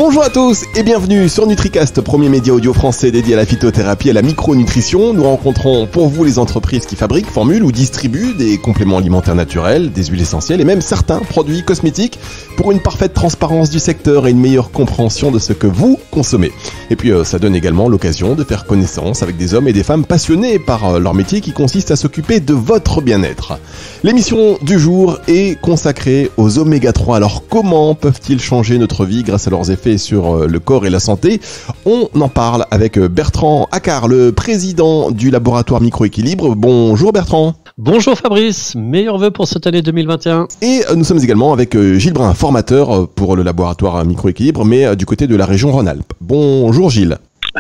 Bonjour à tous et bienvenue sur NutriCast, premier média audio français dédié à la phytothérapie et à la micronutrition. Nous rencontrons pour vous les entreprises qui fabriquent, formulent ou distribuent des compléments alimentaires naturels, des huiles essentielles et même certains produits cosmétiques pour une parfaite transparence du secteur et une meilleure compréhension de ce que vous consommez. Et puis ça donne également l'occasion de faire connaissance avec des hommes et des femmes passionnés par leur métier qui consiste à s'occuper de votre bien-être. L'émission du jour est consacrée aux oméga 3. Alors comment peuvent-ils changer notre vie grâce à leurs effets sur le corps et la santé? On en parle avec Bertrand Accard, le président du laboratoire Microéquilibre. Bonjour Bertrand. Bonjour Fabrice, meilleurs vœux pour cette année 2021. Et nous sommes également avec Gilles Brun, formateur pour le laboratoire Microéquilibre, mais du côté de la région Rhône-Alpes. Bonjour Gilles.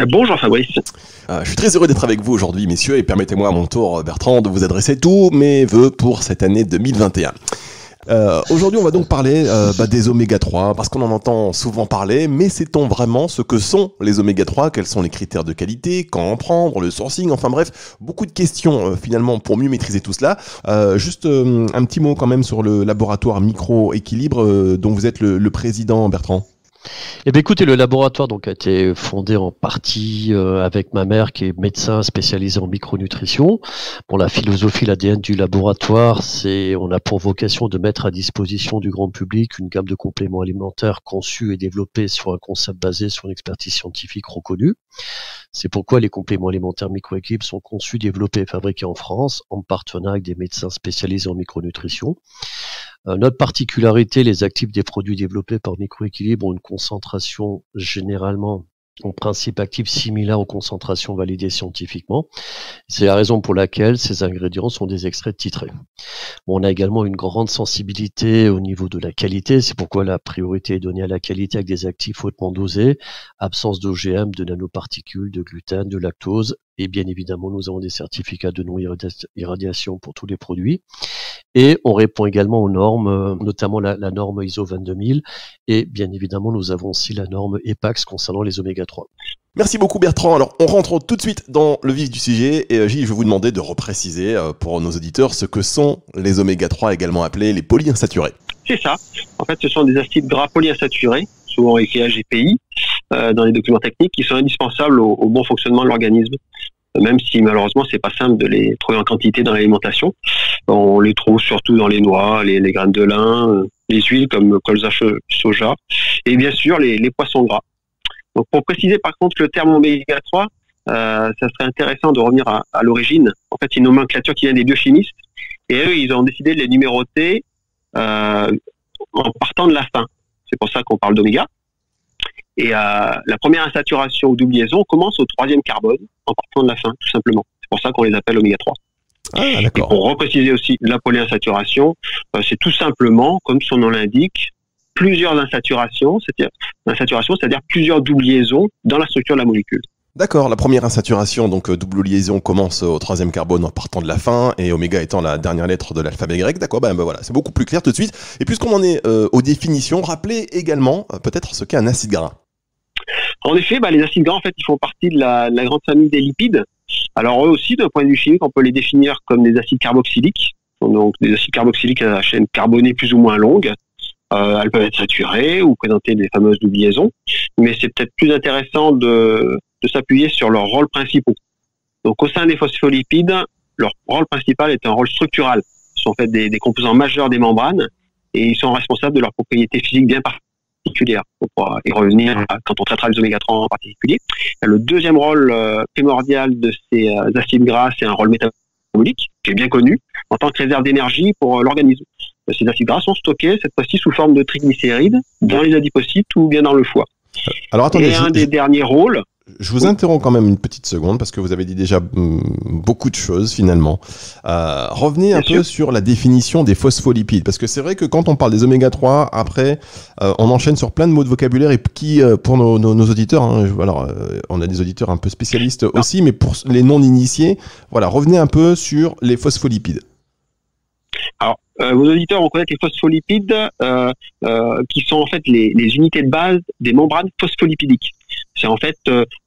Bonjour Fabrice. Je suis très heureux d'être avec vous aujourd'hui, messieurs, et permettez-moi à mon tour, Bertrand, de vous adresser tous mes vœux pour cette année 2021. Aujourd'hui, on va donc parler des oméga 3, parce qu'on en entend souvent parler, mais sait-on vraiment ce que sont les oméga 3? Quels sont les critères de qualité? Quand en prendre? Le sourcing? Enfin bref, beaucoup de questions finalement pour mieux maîtriser tout cela. Juste un petit mot quand même sur le laboratoire Microéquilibre dont vous êtes le président, Bertrand. Eh bien, écoutez, le laboratoire donc a été fondé en partie avec ma mère qui est médecin spécialisé en micronutrition. Bon, la philosophie, l'ADN du laboratoire, on a pour vocation de mettre à disposition du grand public une gamme de compléments alimentaires conçus et développés sur un concept basé sur une expertise scientifique reconnue. C'est pourquoi les compléments alimentaires Microéquilibre sont conçus, développés et fabriqués en France en partenariat avec des médecins spécialisés en micronutrition. Notre particularité, les actifs des produits développés par Microéquilibre ont une concentration généralement en principe actif similaire aux concentrations validées scientifiquement. C'est la raison pour laquelle ces ingrédients sont des extraits titrés. Bon, on a également une grande sensibilité au niveau de la qualité, c'est pourquoi la priorité est donnée à la qualité avec des actifs hautement dosés, absence d'OGM, de nanoparticules, de gluten, de lactose, et bien évidemment nous avons des certificats de non-irradiation pour tous les produits. Et on répond également aux normes, notamment la norme ISO 22000, et bien évidemment nous avons aussi la norme EPAX concernant les oméga 3. Merci beaucoup Bertrand. Alors on rentre tout de suite dans le vif du sujet et Gilles, je vais vous demander de repréciser pour nos auditeurs ce que sont les oméga 3, également appelés les polyinsaturés. C'est ça. En fait, ce sont des acides gras polyinsaturés, souvent écrits AGPI, dans les documents techniques, qui sont indispensables au bon fonctionnement de l'organisme. Même si malheureusement c'est pas simple de les trouver en quantité dans l'alimentation. On les trouve surtout dans les noix, les graines de lin, les huiles comme colza soja, et bien sûr les poissons gras. Donc pour préciser par contre le terme oméga 3, ça serait intéressant de revenir à l'origine. En fait, c'est une nomenclature qui vient des biochimistes, et eux ils ont décidé de les numéroter en partant de la fin. C'est pour ça qu'on parle d'oméga. Et la première insaturation ou double liaison commence au 3e carbone en partant de la fin, tout simplement. C'est pour ça qu'on les appelle oméga 3. Ah, d'accord. Et pour repréciser aussi la polyinsaturation, c'est tout simplement, comme son nom l'indique, plusieurs insaturations, c'est-à-dire plusieurs double liaisons dans la structure de la molécule. D'accord, la première insaturation, donc double liaison, commence au 3e carbone en partant de la fin, et oméga étant la dernière lettre de l'alphabet grec. D'accord, voilà, c'est beaucoup plus clair tout de suite. Et puisqu'on en est aux définitions, rappelez également peut-être ce qu'est un acide gras. En effet, les acides gras, en fait, ils font partie de la grande famille des lipides. Alors eux aussi, d'un point de vue chimique, on peut les définir comme des acides carboxyliques. Donc des acides carboxyliques à la chaîne carbonée plus ou moins longue. Elles peuvent être saturées ou présenter des fameuses double liaisons. Mais c'est peut-être plus intéressant de s'appuyer sur leurs rôles principaux. Donc au sein des phospholipides, leur rôle principal est un rôle structural. Ce sont en fait des composants majeurs des membranes et ils sont responsables de leurs propriétés physiques bien particulières. On pourra y revenir quand on traitera les oméga 3 en particulier. Le deuxième rôle primordial de ces acides gras, c'est un rôle métabolique, qui est bien connu, en tant que réserve d'énergie pour l'organisme. Ces acides gras sont stockés, cette fois-ci, sous forme de triglycérides, dans les adipocytes ou bien dans le foie. Alors attendez, et des derniers rôles... Je vous interromps quand même une petite seconde parce que vous avez dit déjà beaucoup de choses finalement. Revenez un peu sur la définition des phospholipides parce que c'est vrai que quand on parle des oméga 3, après on enchaîne sur plein de mots de vocabulaire et qui pour nos auditeurs, alors on a des auditeurs un peu spécialistes aussi, mais pour les non-initiés, voilà, revenez un peu sur les phospholipides. Alors, vos auditeurs vont connaître les phospholipides qui sont en fait les unités de base des membranes phospholipidiques. C'est en fait,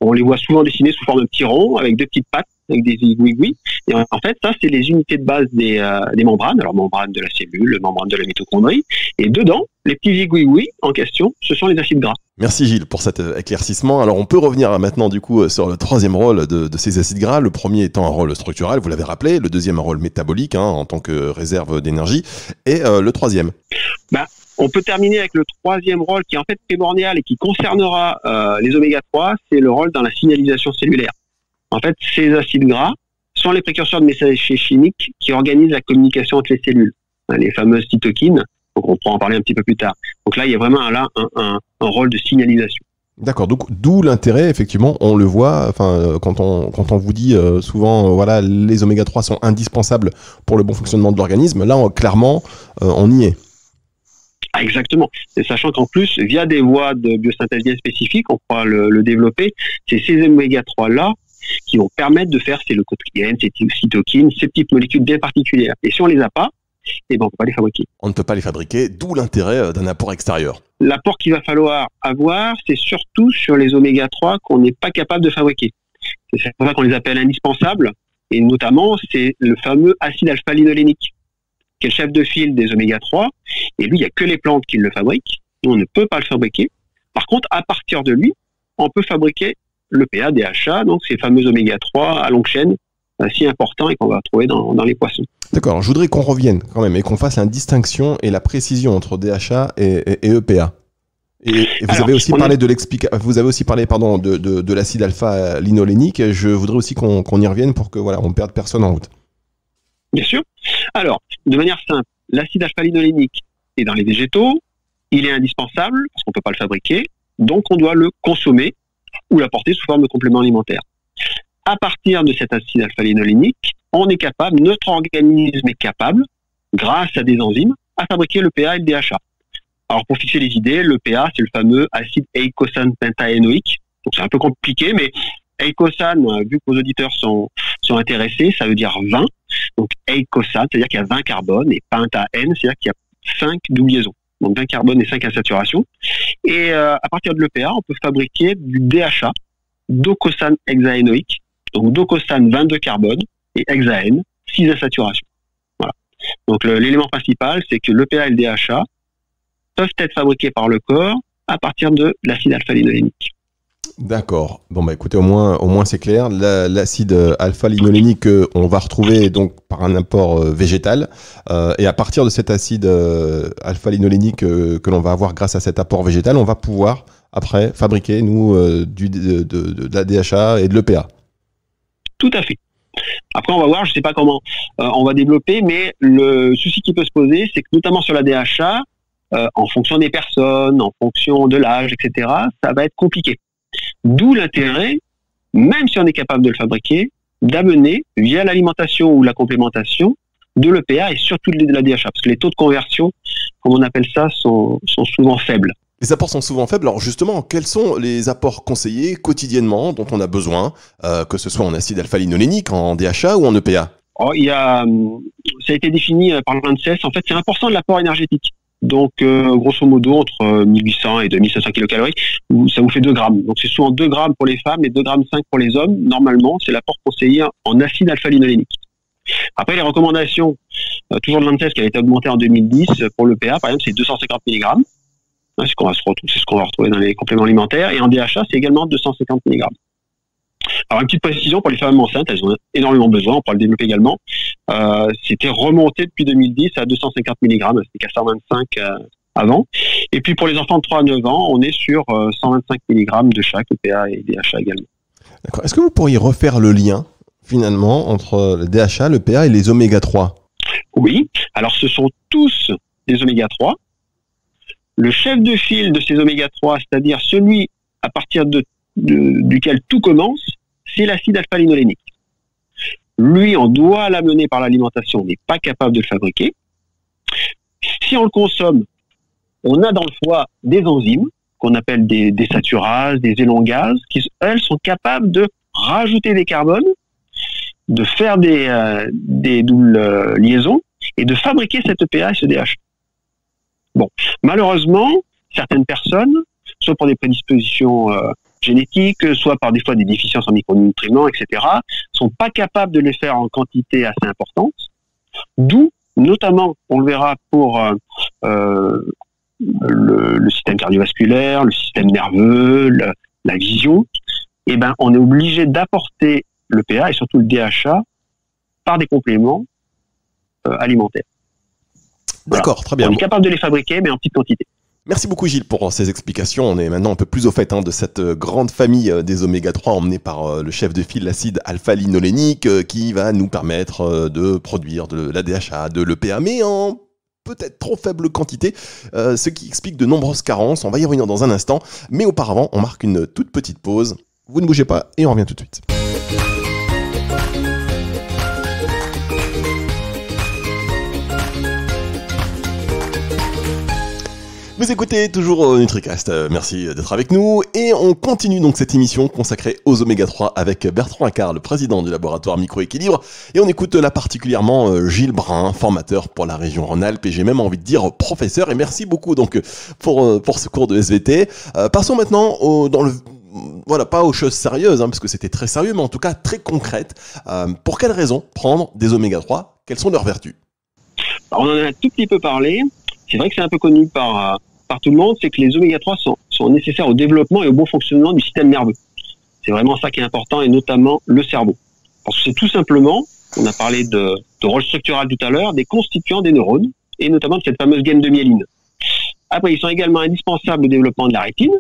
on les voit souvent dessinés sous forme de petits ronds avec deux petites pattes avec des zigouigouis. Et en fait, ça, c'est les unités de base des membranes. Alors, membrane de la cellule, membrane de la mitochondrie. Et dedans, les petits zigouigouis en question, ce sont les acides gras. Merci Gilles pour cet éclaircissement. Alors on peut revenir maintenant du coup sur le troisième rôle de ces acides gras. Le premier étant un rôle structurel, vous l'avez rappelé. Le deuxième un rôle métabolique en tant que réserve d'énergie. Et le troisième on peut terminer avec le troisième rôle qui est en fait primordial et qui concernera les oméga 3, c'est le rôle dans la signalisation cellulaire. En fait, ces acides gras sont les précurseurs de messagers chimiques qui organisent la communication entre les cellules, les fameuses cytokines. Donc on pourra en parler un petit peu plus tard. Donc là, il y a vraiment un rôle de signalisation. D'accord, donc d'où l'intérêt, effectivement, on le voit, quand on vous dit souvent, voilà, les oméga 3 sont indispensables pour le bon fonctionnement de l'organisme, là, clairement, on y est. Ah, exactement. Et sachant qu'en plus, via des voies de biosynthèse bien spécifiques, on pourra le développer, c'est ces oméga 3-là qui vont permettre de faire ces leucotriènes, ces cytokines, ces petites molécules bien particulières. Et si on les a pas, on ne peut pas les fabriquer. On ne peut pas les fabriquer, d'où l'intérêt d'un apport extérieur. L'apport qu'il va falloir avoir, c'est surtout sur les oméga 3 qu'on n'est pas capable de fabriquer. C'est pour ça qu'on les appelle indispensables, et notamment, c'est le fameux acide alpha-linolénique, qui est le chef de file des oméga 3, et lui, il n'y a que les plantes qui le fabriquent, nous, on ne peut pas le fabriquer. Par contre, à partir de lui, on peut fabriquer le PA, DHA, donc ces fameux oméga 3 à longue chaîne, si importants et qu'on va trouver dans les poissons. D'accord, alors je voudrais qu'on revienne quand même et qu'on fasse la distinction et la précision entre DHA et EPA. Et vous avez aussi parlé de l'acide alpha-linolénique. Je voudrais aussi qu'on y revienne pour que on ne perde personne en route. Bien sûr. Alors, de manière simple, l'acide alpha-linolénique est dans les végétaux, il est indispensable parce qu'on ne peut pas le fabriquer, donc on doit le consommer ou l'apporter sous forme de complément alimentaire. À partir de cet acide alpha-linolénique, notre organisme est capable, grâce à des enzymes, à fabriquer le PA et le DHA. Alors pour fixer les idées, le PA, c'est le fameux acide eicosane pentaénoïque. Donc c'est un peu compliqué, mais eicosane, vu que vos auditeurs sont intéressés, ça veut dire 20. Donc eicosane, c'est-à-dire qu'il y a 20 carbones, et pentaène, c'est-à-dire qu'il y a 5 doubles liaisons. Donc 20 carbones et 5 insaturations. Et à partir de l'EPA, on peut fabriquer du DHA, docosane hexaénoïque. Donc docosane 22 carbones et hexaène 6 insaturations. Voilà. Donc l'élément principal, c'est que l'EPA et le DHA peuvent être fabriqués par le corps à partir de l'acide alpha-linolénique. D'accord. Bon écoutez, au moins c'est clair. L'acide alpha-linolénique, on va retrouver donc par un apport végétal. Et à partir de cet acide alpha-linolénique que l'on va avoir grâce à cet apport végétal, on va pouvoir après fabriquer de la DHA et de l'EPA. Tout à fait. Après, on va voir, je ne sais pas comment on va développer, mais le souci qui peut se poser, c'est que notamment sur la DHA, en fonction des personnes, en fonction de l'âge, etc., ça va être compliqué. D'où l'intérêt, même si on est capable de le fabriquer, d'amener, via l'alimentation ou la complémentation, de l'EPA et surtout de la DHA, parce que les taux de conversion, comme on appelle ça, sont souvent faibles. Les apports sont souvent faibles. Alors justement, quels sont les apports conseillés quotidiennement dont on a besoin, que ce soit en acide alpha-linolénique, en DHA ou en EPA? Ça a été défini par l'ANSES. En fait, c'est 1% de l'apport énergétique. Donc, grosso modo, entre 1800 et 2500 kilocalories, ça vous fait 2 grammes. Donc, c'est souvent 2 grammes pour les femmes et 2,5 grammes pour les hommes. Normalement, c'est l'apport conseillé en acide alpha-linolénique. Après, les recommandations, toujours de l'ANSES qui a été augmentée en 2010 pour l'EPA, par exemple, c'est 250 mg. C'est ce qu'on va retrouver dans les compléments alimentaires. Et en DHA, c'est également 250 mg. Alors, une petite précision pour les femmes enceintes, elles ont énormément besoin, on pourra le développer également. C'était remonté depuis 2010 à 250 mg, c'était qu'à 125 avant. Et puis pour les enfants de 3 à 9 ans, on est sur 125 mg de chaque, EPA et DHA également. D'accord. Est-ce que vous pourriez refaire le lien, finalement, entre le DHA, l'EPA et les oméga 3 ? Oui, alors ce sont tous des oméga 3. Le chef de file de ces oméga 3, c'est-à-dire celui à partir duquel tout commence, c'est l'acide alpha-linolénique. Lui, on doit l'amener par l'alimentation, on n'est pas capable de le fabriquer. Si on le consomme, on a dans le foie des enzymes, qu'on appelle des désaturases, des élongases, qui, elles, sont capables de rajouter des carbones, de faire des doubles liaisons, et de fabriquer cette EPA et ce DHA. Bon, malheureusement, certaines personnes, soit pour des prédispositions génétiques, soit par des fois des déficiences en micronutriments, etc., sont pas capables de les faire en quantité assez importante. D'où, notamment, on le verra pour le système cardiovasculaire, le système nerveux, la vision, eh ben, on est obligé d'apporter le PA et surtout le DHA par des compléments alimentaires. D'accord, voilà. Très bien. On est capable de les fabriquer, mais en petite quantité. Merci beaucoup Gilles pour ces explications. On est maintenant un peu plus au fait de cette grande famille des oméga 3 emmenée par le chef de file, l'acide alpha-linolénique, qui va nous permettre de produire de la DHA, de l'EPA, mais en peut-être trop faible quantité, ce qui explique de nombreuses carences. On va y revenir dans un instant, mais auparavant, on marque une toute petite pause. Vous ne bougez pas et on revient tout de suite. Vous écoutez toujours NutriCast, merci d'être avec nous et on continue donc cette émission consacrée aux oméga 3 avec Bertrand Accard, le président du laboratoire Microéquilibre, et on écoute là particulièrement Gilles Brun, formateur pour la région Rhône-Alpes et j'ai même envie de dire professeur, et merci beaucoup donc pour ce cours de SVT. Passons maintenant voilà, pas aux choses sérieuses, parce que c'était très sérieux, mais en tout cas très concrètes. Pour quelles raisons prendre des oméga 3 ? Quelles sont leurs vertus ? Alors, on en a un tout petit peu parlé. C'est vrai que c'est un peu connu par tout le monde, c'est que les oméga 3 sont nécessaires au développement et au bon fonctionnement du système nerveux. C'est vraiment ça qui est important, et notamment le cerveau. Parce que c'est tout simplement, on a parlé de rôle structural tout à l'heure, des constituants des neurones, et notamment de cette fameuse gaine de myéline. Après, ils sont également indispensables au développement de la rétine.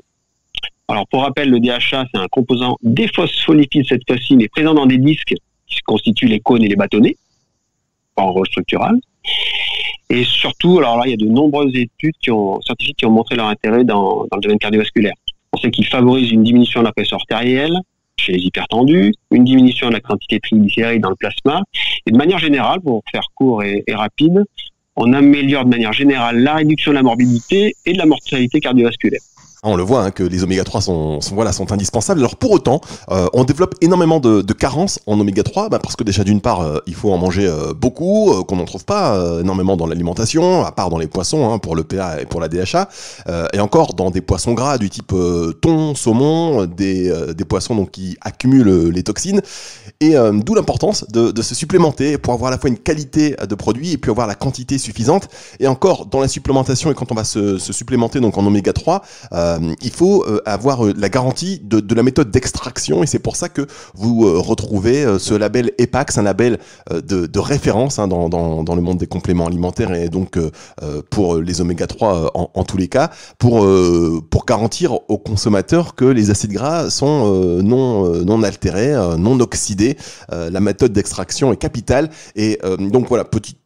Alors, pour rappel, le DHA, c'est un composant des phospholipides cette fois-ci, mais présent dans des disques qui constituent les cônes et les bâtonnets, pas en rôle structural. Et surtout, alors là, il y a de nombreuses études scientifiques qui ont montré leur intérêt dans le domaine cardiovasculaire. On sait qu'ils favorisent une diminution de la pression artérielle chez les hypertendus, une diminution de la quantité de triglycérides dans le plasma, et de manière générale, pour faire court et rapide, on améliore de manière générale la réduction de la morbidité et de la mortalité cardiovasculaire. On le voit que les oméga 3 sont indispensables. Alors pour autant, on développe énormément de carences en oméga 3, parce que déjà d'une part, il faut en manger beaucoup, qu'on n'en trouve pas énormément dans l'alimentation, à part dans les poissons, pour le PA et pour la DHA, et encore dans des poissons gras du type thon, saumon, des poissons donc qui accumulent les toxines, et d'où l'importance de se supplémenter pour avoir à la fois une qualité de produit et puis avoir la quantité suffisante. Et encore, dans la supplémentation et quand on va se supplémenter donc en oméga 3, il faut avoir la garantie de la méthode d'extraction, et c'est pour ça que vous retrouvez ce label EPAX, un label de référence dans le monde des compléments alimentaires, et donc pour les oméga 3 en tous les cas, pour garantir aux consommateurs que les acides gras sont non altérés, non oxydés. La méthode d'extraction est capitale, et donc voilà, petite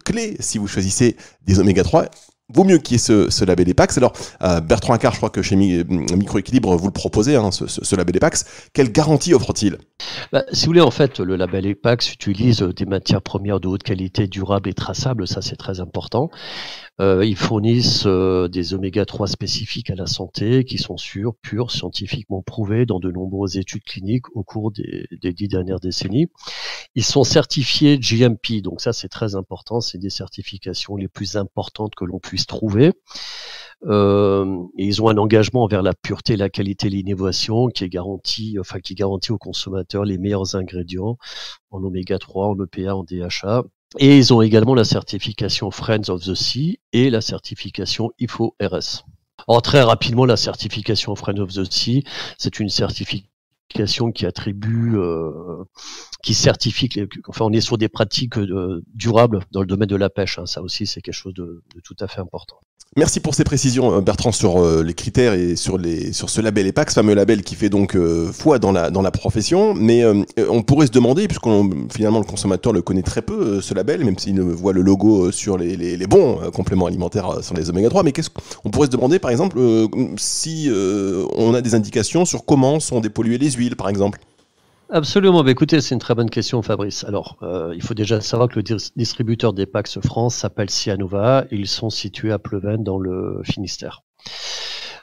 clé si vous choisissez des oméga 3. Vaut mieux qu'il y ait ce label EPAX. Alors, Bertrand Accard, je crois que chez Microéquilibre, vous le proposez, ce label EPAX. Quelle garantie offre-t-il ? Si vous voulez, en fait, le label EPAX utilise des matières premières de haute qualité, durables et traçables, ça c'est très important. Ils fournissent des oméga 3 spécifiques à la santé, qui sont sûrs, purs, scientifiquement prouvés dans de nombreuses études cliniques au cours des 10 dernières décennies. Ils sont certifiés GMP, donc ça c'est très important, c'est des certifications les plus importantes que l'on puisse trouver. Et ils ont un engagement envers la pureté, la qualité et l'innovation qui garantit aux consommateurs les meilleurs ingrédients en oméga 3, en EPA, en DHA. Et ils ont également la certification Friends of the Sea et la certification IFO-RS. Alors très rapidement, la certification Friends of the Sea, c'est une certification qui certifie on est sur des pratiques durables dans le domaine de la pêche. Ça aussi, c'est quelque chose de tout à fait important. Merci pour ces précisions, Bertrand, sur les critères et sur ce label EPAX, fameux label qui fait donc foi dans la profession. Mais on pourrait se demander, puisque finalement le consommateur le connaît très peu, ce label, même s'il voit le logo sur les bons compléments alimentaires sur les oméga 3, mais on pourrait se demander, par exemple, si on a des indications sur comment sont dépolluées les huiles, par exemple. Absolument. Écoutez, c'est une très bonne question, Fabrice. Alors, il faut déjà savoir que le distributeur d'EPAX France s'appelle Cyanova. Ils sont situés à Pleven, dans le Finistère.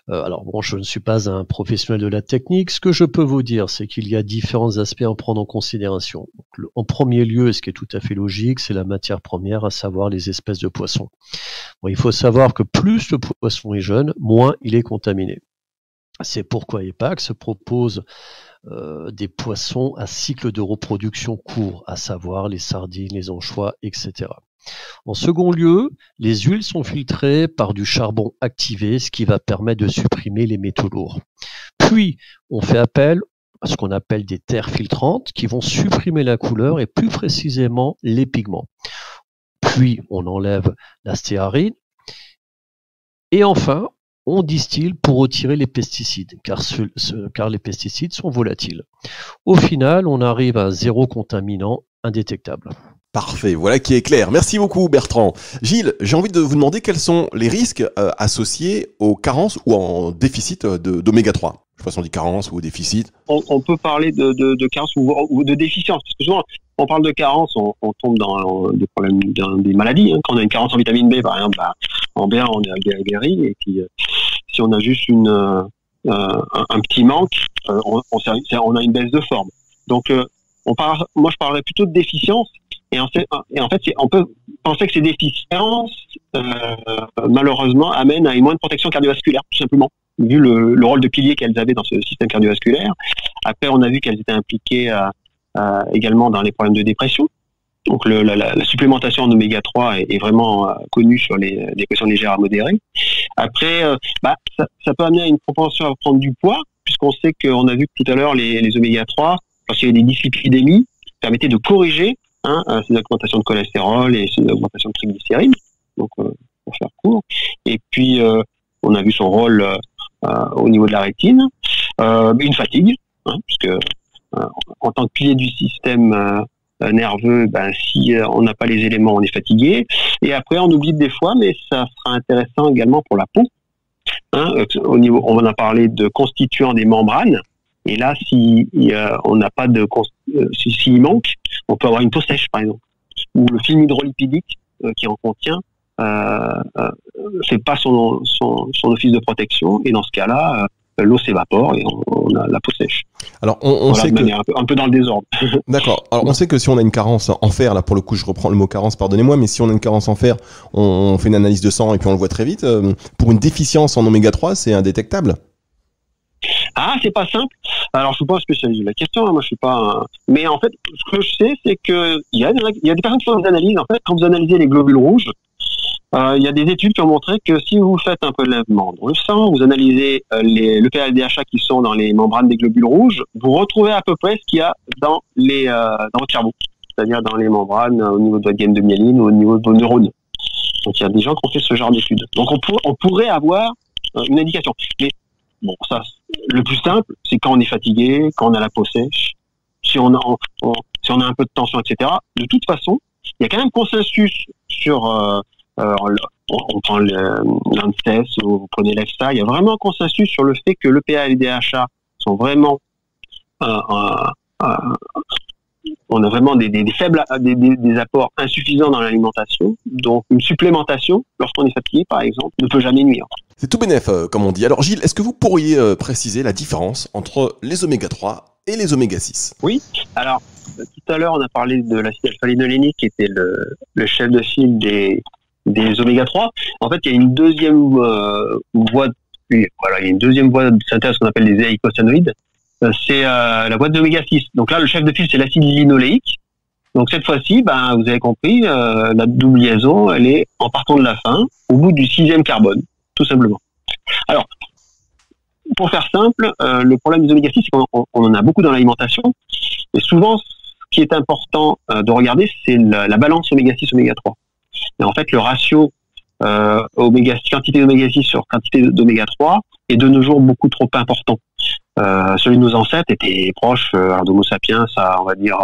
Alors bon, je ne suis pas un professionnel de la technique. Ce que je peux vous dire, c'est qu'il y a différents aspects à prendre en considération. Donc, en premier lieu, ce qui est tout à fait logique, c'est la matière première, à savoir les espèces de poissons. Bon, il faut savoir que plus le poisson est jeune, moins il est contaminé. C'est pourquoi EPAX propose des poissons à cycle de reproduction court, à savoir les sardines, les anchois, etc. En second lieu, les huiles sont filtrées par du charbon activé, ce qui va permettre de supprimer les métaux lourds. Puis, on fait appel à ce qu'on appelle des terres filtrantes qui vont supprimer la couleur et plus précisément les pigments. Puis, on enlève la stéarine. Et enfin, on distille pour retirer les pesticides, car les pesticides sont volatiles. Au final, on arrive à 0 contaminant indétectable. Parfait, voilà qui est clair. Merci beaucoup Bertrand. Gilles, j'ai envie de vous demander quels sont les risques associés aux carences ou en déficit d'oméga 3. Je sais pas si on dit carence ou déficit. On peut parler de carence ou de déficience, parce que souvent, on parle de carence, on tombe dans des problèmes, dans des maladies. Quand on a une carence en vitamine B, par exemple, en B1, on est aguerri, et puis si on a juste un petit manque, on a une baisse de forme. Donc, moi, je parlerais plutôt de déficience. Et en fait, on peut penser que ces déficiences, malheureusement, amènent à une moindre protection cardiovasculaire, tout simplement, vu le rôle de pilier qu'elles avaient dans ce système cardiovasculaire. Après, on a vu qu'elles étaient impliquées également dans les problèmes de dépression. Donc, la supplémentation en oméga 3 est vraiment connue sur les dépressions légères à modérées. Après, ça peut amener à une propension à prendre du poids, puisqu'on sait qu'on a vu que tout à l'heure, les oméga 3, lorsqu'il y avait des dyslipidémies, permettaient de corriger ces augmentations de cholestérol et ces augmentations de triglycérides, donc pour faire court. Et puis, on a vu son rôle au niveau de la rétine. Une fatigue, puisque en tant que pilier du système nerveux, si on n'a pas les éléments, on est fatigué. Et après, on oublie des fois, mais ça sera intéressant également pour la peau. Au niveau, on a parlé de constituants des membranes. Et là, si on n'a pas s'il manque, on peut avoir une peau sèche, par exemple, ou le film hydrolipidique qui en contient fait pas son office de protection, et dans ce cas-là, l'eau s'évapore et on a la peau sèche. Alors, on sait que un peu dans le désordre. D'accord. Alors, on sait que si on a une carence en fer, là pour le coup, je reprends le mot carence, pardonnez-moi, mais si on a une carence en fer, on fait une analyse de sang et puis on le voit très vite. Pour une déficience en oméga 3, c'est indétectable. C'est pas simple. Alors, je suis pas un spécialiste de la question, moi je suis pas Mais en fait, ce que je sais, c'est que il y a des personnes qui font des analyses. En fait, quand vous analysez les globules rouges, il y a des études qui ont montré que si vous faites un prélèvement dans le sang, vous analysez le PA et le DHA qui sont dans les membranes des globules rouges, vous retrouvez à peu près ce qu'il y a dans votre cerveau, c'est-à-dire dans les membranes au niveau de votre gaine de myéline ou au niveau de vos neurones. Donc, il y a des gens qui ont fait ce genre d'études. Donc, on pourrait avoir une indication. Mais bon, ça, le plus simple, c'est quand on est fatigué, quand on a la peau sèche, si on a un peu de tension, etc. De toute façon, il y a quand même consensus sur on prend l'ANSES ou vous prenez l'EFSA, il y a vraiment un consensus sur le fait que l'EPA et le DHA sont vraiment on a vraiment des faibles des apports insuffisants dans l'alimentation, donc une supplémentation lorsqu'on est fatigué par exemple ne peut jamais nuire. C'est tout bénef comme on dit. Alors Gilles, est-ce que vous pourriez préciser la différence entre les oméga 3 et les oméga 6? Oui, alors tout à l'heure on a parlé de l'acide alpha-linolénique qui était le chef de file des oméga 3. En fait, il y a une deuxième voie de synthèse qu'on appelle les eicosanoïdes. C'est la voie d'oméga 6. Donc là, le chef de file, c'est l'acide linoléique. Donc cette fois-ci, vous avez compris, la double liaison, elle est en partant de la fin, au bout du 6e carbone, tout simplement. Alors, pour faire simple, le problème des oméga 6, c'est qu'on en a beaucoup dans l'alimentation. Et souvent, ce qui est important de regarder, c'est la balance oméga 6, oméga 3. Et en fait, le ratio quantité d'oméga 6 sur quantité d'oméga 3 est de nos jours beaucoup trop important. Celui de nos ancêtres était proche, d'Homo sapiens, on va dire,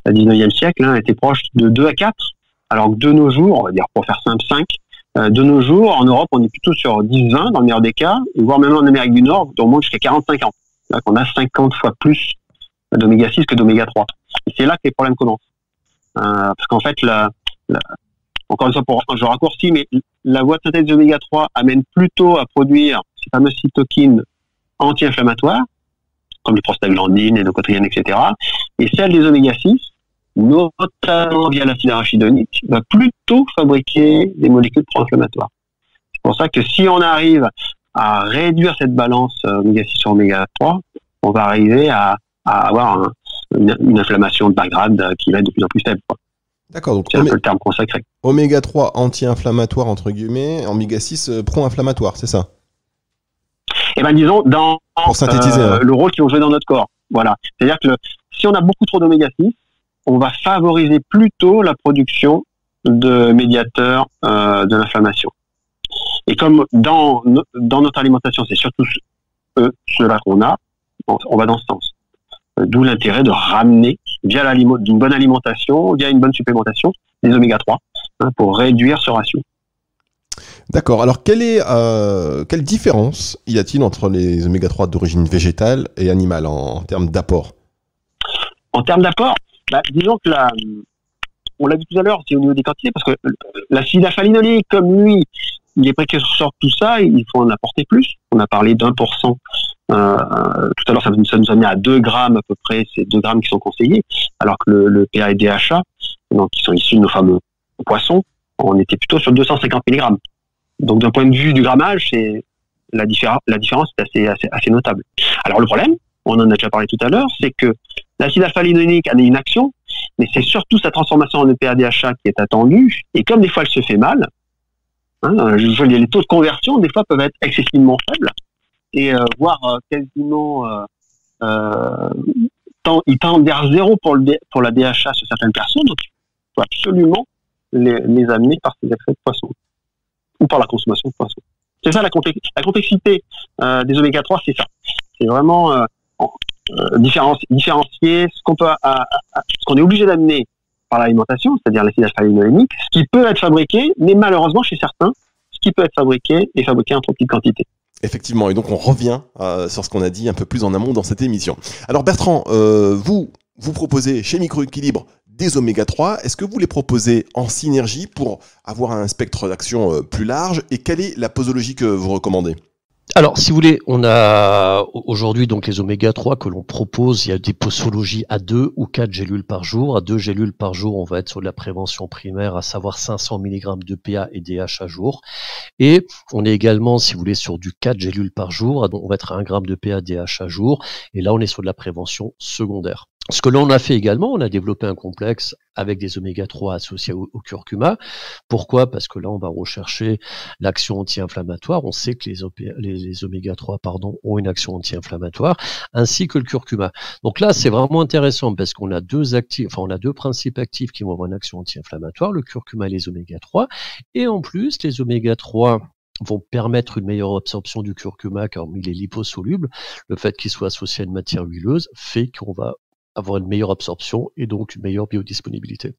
au 19e siècle, était proche de 2 à 4, alors que de nos jours, on va dire, pour faire simple, 5, de nos jours, en Europe, on est plutôt sur 10-20 dans le meilleur des cas, voire même en Amérique du Nord, on monte jusqu'à 40-50. Là, on a 50 fois plus d'oméga 6 que d'oméga 3. Et c'est là que les problèmes commencent. Parce qu'en fait, encore une fois, je raccourcis, mais la voie de synthèse d'oméga 3 amène plutôt à produire ces fameuses cytokines anti-inflammatoires, comme les prostaglandines, les leucotriènes, etc. Et celle des oméga 6, notamment via l'acide arachidonique, va plutôt fabriquer des molécules pro-inflammatoires. C'est pour ça que si on arrive à réduire cette balance oméga 6 sur oméga 3, on va arriver à avoir une inflammation de bas grade qui va être de plus en plus faible, quoi. D'accord, donc c'est un peu le terme consacré. Oméga 3 anti-inflammatoire entre guillemets, oméga 6 pro-inflammatoire, c'est ça? Eh ben disons dans pour synthétiser, le rôle qu'ils ont joué dans notre corps. Voilà. C'est-à-dire que si on a beaucoup trop d'oméga 6, on va favoriser plutôt la production de médiateurs de l'inflammation. Et comme dans notre alimentation, c'est surtout ceux-là qu'on a, on va dans ce sens. D'où l'intérêt de ramener, via d'une bonne alimentation, via une bonne supplémentation, des oméga 3, pour réduire ce ratio. D'accord. Alors, quelle différence y a-t-il entre les oméga 3 d'origine végétale et animale en termes d'apport? En termes d'apport, disons que on l'a vu tout à l'heure, c'est au niveau des quantités, parce que l'acide alpha-linolénique, comme lui, il est précurseur de tout ça, il faut en apporter plus. On a parlé d'1%. Tout à l'heure, ça nous a mis à 2 grammes à peu près, c'est 2 grammes qui sont conseillés, alors que le PA et DHA, donc, qui sont issus de nos fameux poissons, on était plutôt sur 250 mg. Donc d'un point de vue du grammage, la différence est assez notable. Alors le problème, on en a déjà parlé tout à l'heure, c'est que l'acide alpha-linolénique a une action, mais c'est surtout sa transformation en EPA-DHA qui est attendue, et comme des fois elle se fait mal, les taux de conversion des fois peuvent être excessivement faibles, et voire quasiment ils tendent vers 0 pour la DHA sur certaines personnes, donc il faut absolument les amener par ces excès de poisson ou par la consommation de poisson. C'est ça la complexité des oméga 3, c'est ça. C'est vraiment différencier ce qu'on est obligé d'amener par l'alimentation, c'est-à-dire l'acide alpha-linolénique, ce qui peut être fabriqué, mais malheureusement chez certains, ce qui peut être fabriqué est fabriqué en trop petite quantité. Effectivement, et donc on revient sur ce qu'on a dit un peu plus en amont dans cette émission. Alors Bertrand, vous proposez chez Microéquilibre des oméga 3, est-ce que vous les proposez en synergie pour avoir un spectre d'action plus large, et quelle est la posologie que vous recommandez? Alors, si vous voulez, on a aujourd'hui donc les oméga 3 que l'on propose, il y a des posologies à 2 ou 4 gélules par jour. À 2 gélules par jour, on va être sur de la prévention primaire, à savoir 500 mg de PA et DH à jour. Et on est également, si vous voulez, sur du 4 gélules par jour, on va être à 1 g de PA DH à jour. Et là, on est sur de la prévention secondaire. Ce que l'on a fait également, on a développé un complexe avec des oméga 3 associés au curcuma. Pourquoi? Parce que là, on va rechercher l'action anti-inflammatoire. On sait que les oméga 3 ont une action anti-inflammatoire, ainsi que le curcuma. Donc là, c'est vraiment intéressant parce qu'on a deux principes actifs qui vont avoir une action anti-inflammatoire, le curcuma et les oméga 3. Et en plus, les oméga 3 vont permettre une meilleure absorption du curcuma car il est liposoluble. Le fait qu'il soit associé à une matière huileuse fait qu'on va avoir une meilleure absorption et donc une meilleure biodisponibilité.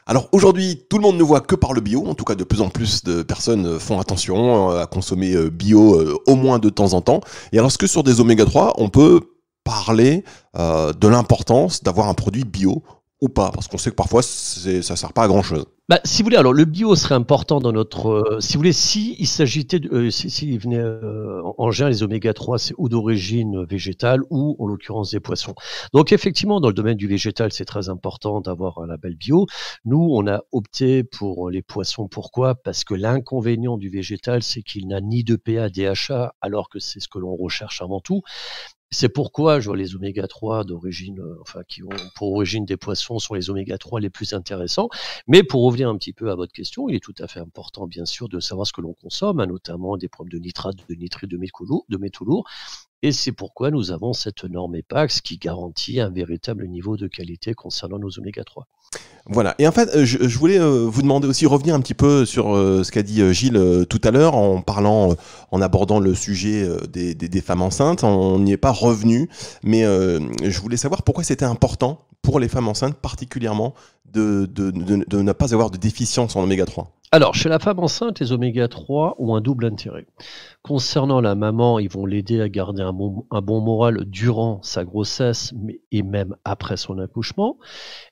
Alors aujourd'hui, tout le monde ne voit que par le bio, en tout cas de plus en plus de personnes font attention à consommer bio au moins de temps en temps. Et alors est-ce que sur des oméga 3, on peut parler de l'importance d'avoir un produit bio ou pas? Parce qu'on sait que parfois ça ne sert pas à grand chose. Si vous voulez, alors le bio serait important dans notre. Si vous voulez, s'il s'agitait, s'il venait en général les oméga 3, c'est ou d'origine végétale ou en l'occurrence des poissons. Donc effectivement, dans le domaine du végétal, c'est très important d'avoir un label bio. Nous, on a opté pour les poissons. Pourquoi? Parce que l'inconvénient du végétal, c'est qu'il n'a ni de PA, DHA, alors que c'est ce que l'on recherche avant tout. C'est pourquoi les oméga 3 d'origine, qui ont pour origine des poissons sont les oméga 3 les plus intéressants. Mais pour revenir un petit peu à votre question, il est tout à fait important, bien sûr, de savoir ce que l'on consomme, notamment des problèmes de nitrate, de nitrite, de métaux lourds. Et c'est pourquoi nous avons cette norme EPAX qui garantit un véritable niveau de qualité concernant nos oméga 3. Voilà, et en fait, je voulais vous demander aussi, revenir un petit peu sur ce qu'a dit Gilles tout à l'heure, en abordant le sujet des femmes enceintes. On n'y est pas revenu, mais je voulais savoir pourquoi c'était important pour les femmes enceintes particulièrement de ne pas avoir de déficience en oméga 3. Alors, chez la femme enceinte, les oméga 3 ont un double intérêt. Concernant la maman, ils vont l'aider à garder un bon moral durant sa grossesse et même après son accouchement.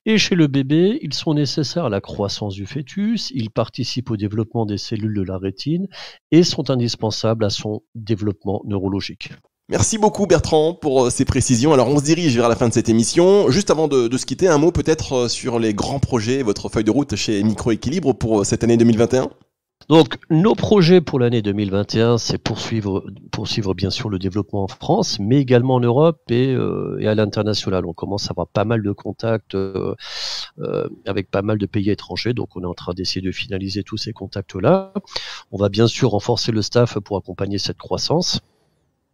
Et chez le bébé, ils sont nécessaires à la croissance du fœtus, ils participent au développement des cellules de la rétine et sont indispensables à son développement neurologique. Merci beaucoup Bertrand pour ces précisions. Alors on se dirige vers la fin de cette émission. Juste avant de se quitter, un mot peut-être sur les grands projets, votre feuille de route chez Microéquilibre pour cette année 2021 ? Donc, nos projets pour l'année 2021, c'est poursuivre bien sûr le développement en France, mais également en Europe et à l'international. On commence à avoir pas mal de contacts avec pas mal de pays étrangers, donc on est en train d'essayer de finaliser tous ces contacts-là. On va bien sûr renforcer le staff pour accompagner cette croissance.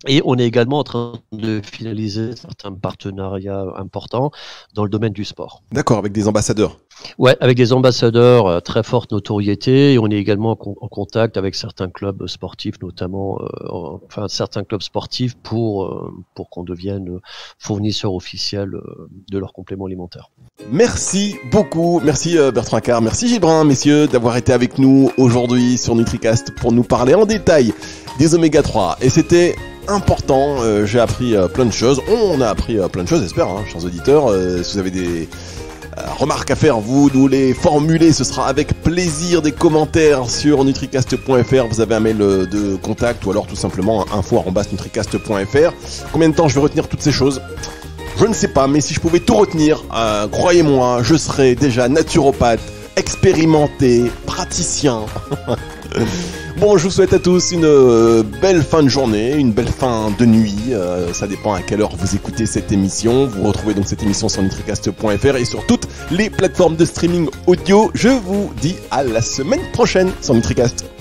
Et on est également en train de finaliser certains partenariats importants dans le domaine du sport. D'accord, avec des ambassadeurs. Ouais, avec des ambassadeurs très forte notoriété. Et on est également en contact avec certains clubs sportifs, notamment, certains clubs sportifs pour qu'on devienne fournisseur officiel de leurs compléments alimentaires. Merci beaucoup, merci Bertrand Accard, merci Gilles Brun, messieurs, d'avoir été avec nous aujourd'hui sur NutriCast pour nous parler en détail des oméga 3. Et c'était important, j'ai appris plein de choses, on a appris plein de choses, j'espère, chers auditeurs. Si vous avez des remarques à faire, vous nous les formulez, ce sera avec plaisir. Des commentaires sur nutricast.fr, vous avez un mail de contact ou alors tout simplement info@nutricast.fr. Combien de temps je vais retenir toutes ces choses ? Je ne sais pas, mais si je pouvais tout retenir, croyez-moi, je serais déjà naturopathe, expérimenté, praticien. Bon, je vous souhaite à tous une belle fin de journée, une belle fin de nuit, ça dépend à quelle heure vous écoutez cette émission. Vous retrouvez donc cette émission sur nutricast.fr et sur toutes les plateformes de streaming audio. Je vous dis à la semaine prochaine sur NutriCast.